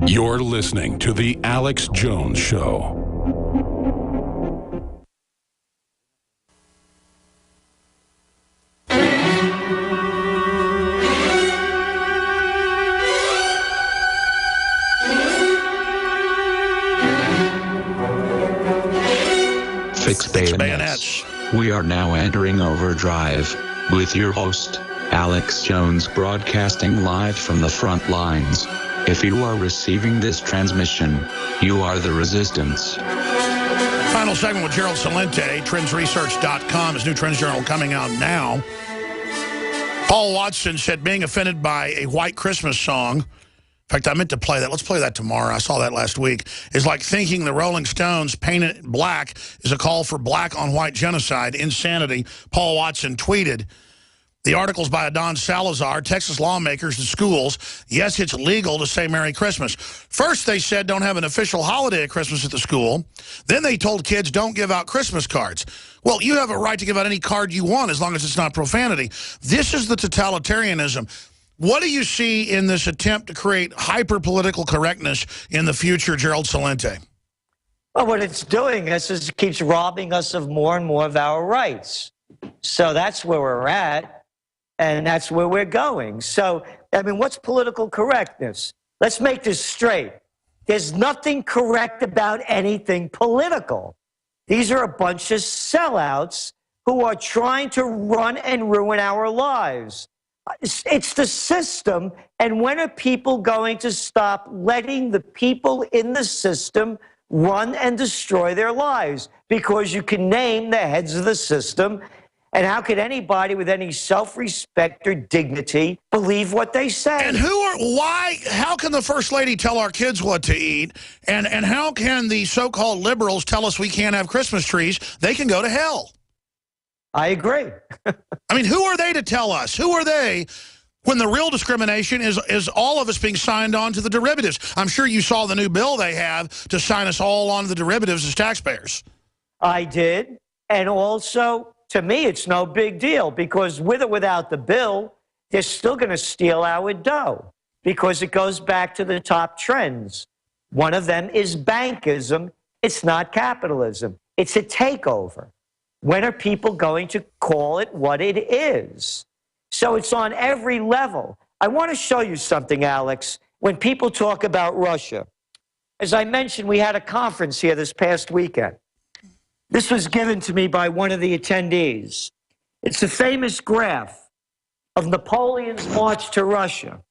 You're listening to The Alex Jones Show. Fix bayonets. We are now entering overdrive with your host, Alex Jones, broadcasting live from the front lines. If you are receiving this transmission, you are the resistance. Final segment with Gerald Celente, trendsresearch.com. His new Trends Journal coming out now. Paul Watson said being offended by a white Christmas song, in fact, I meant to play that. Let's play that tomorrow. I saw that last week. Is like thinking the Rolling Stones painted black is a call for black on white genocide. Insanity. Paul Watson tweeted. The article's by Adon Salazar, Texas lawmakers and schools. Yes, it's legal to say Merry Christmas. First, they said don't have an official holiday at Christmas at the school. Then they told kids don't give out Christmas cards. Well, you have a right to give out any card you want as long as it's not profanity. This is the totalitarianism. What do you see in this attempt to create hyper-political correctness in the future, Gerald Celente? Well, what it's doing is it keeps robbing us of more and more of our rights. So that's where we're at. And that's where we're going. So, I mean, what's political correctness? Let's make this straight. There's nothing correct about anything political. These are a bunch of sellouts who are trying to run and ruin our lives. It's the system. And when are people going to stop letting the people in the system run and destroy their lives? Because you can name the heads of the system. And how could anybody with any self-respect or dignity believe what they say? And how can the First Lady tell our kids what to eat? And how can the so-called liberals tell us we can't have Christmas trees? They can go to hell. I agree. I mean, who are they to tell us? Who are they when the real discrimination is all of us being signed on to the derivatives? I'm sure you saw the new bill they have to sign us all on to the derivatives as taxpayers. I did. And also, to me, it's no big deal because with or without the bill, they're still going to steal our dough because it goes back to the top trends. One of them is bankism. It's not capitalism. It's a takeover. When are people going to call it what it is? So it's on every level. I want to show you something, Alex. When people talk about Russia, as I mentioned, we had a conference here this past weekend. This was given to me by one of the attendees. It's a famous graph of Napoleon's march to Russia.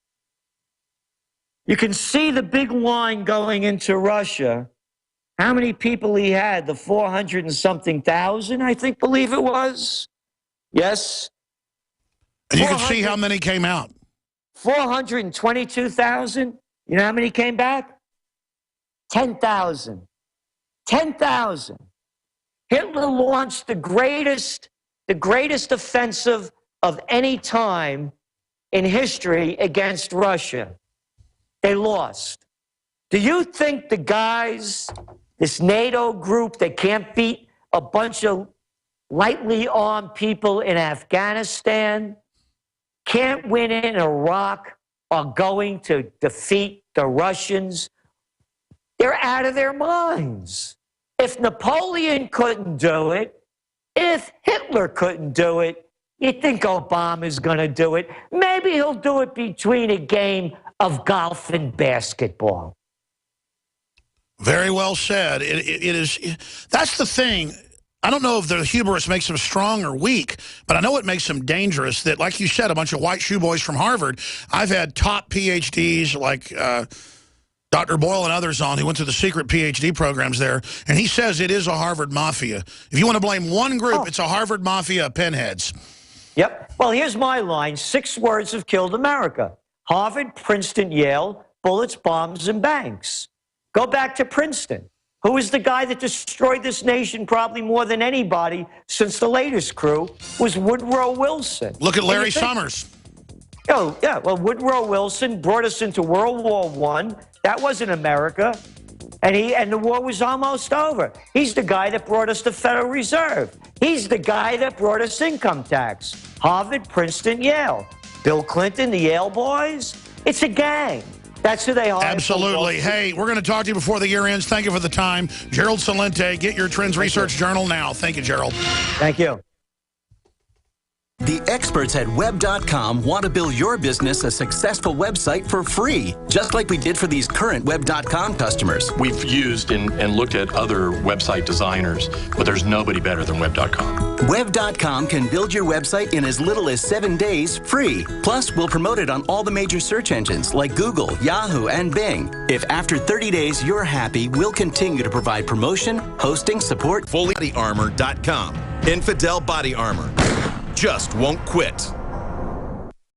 You can see the big line going into Russia. How many people he had? The 400 and something thousand, I believe it was. Yes. And you can see how many came out. 422,000. You know how many came back? 10,000. 10,000. Hitler launched the greatest offensive of any time in history against Russia. They lost. Do you think the guys, this NATO group that can't beat a bunch of lightly armed people in Afghanistan, can't win in Iraq, are going to defeat the Russians? They're out of their minds. If Napoleon couldn't do it, if Hitler couldn't do it, you think Obama's going to do it? Maybe he'll do it between a game of golf and basketball. Very well said. It is. That's the thing. I don't know if the hubris makes them strong or weak, but I know it makes them dangerous. That, like you said, a bunch of white shoe boys from Harvard. I've had top PhDs like Dr. Boyle and others on who went through the secret PhD programs there, and he says it is a Harvard mafia. If you want to blame one group, it's a Harvard mafia of pinheads. Yep. Well, here's my line. 6 words have killed America. Harvard, Princeton, Yale, bullets, bombs, and banks. Go back to Princeton. Who was the guy that destroyed this nation probably more than anybody since the latest crew was Woodrow Wilson. Look at Larry Summers. Oh, yeah. Well, Woodrow Wilson brought us into World War I. That wasn't America. And the war was almost over. He's the guy that brought us the Federal Reserve. He's the guy that brought us income tax. Harvard, Princeton, Yale. Bill Clinton, the Yale boys. It's a gang. That's who they hire. Absolutely. Hey, we're going to talk to you before the year ends. Thank you for the time. Gerald Celente, get your Trends Research Journal now. Thank you, Gerald. Thank you. The experts at Web.com want to build your business a successful website for free, just like we did for these current Web.com customers. We've used and looked at other website designers, but there's nobody better than Web.com. Web.com can build your website in as little as 7 days free. Plus, we'll promote it on all the major search engines like Google, Yahoo, and Bing. If after 30 days you're happy, we'll continue to provide promotion, hosting, support. FullyBodyArmor.com. Infidel Body Armor. Just won't quit.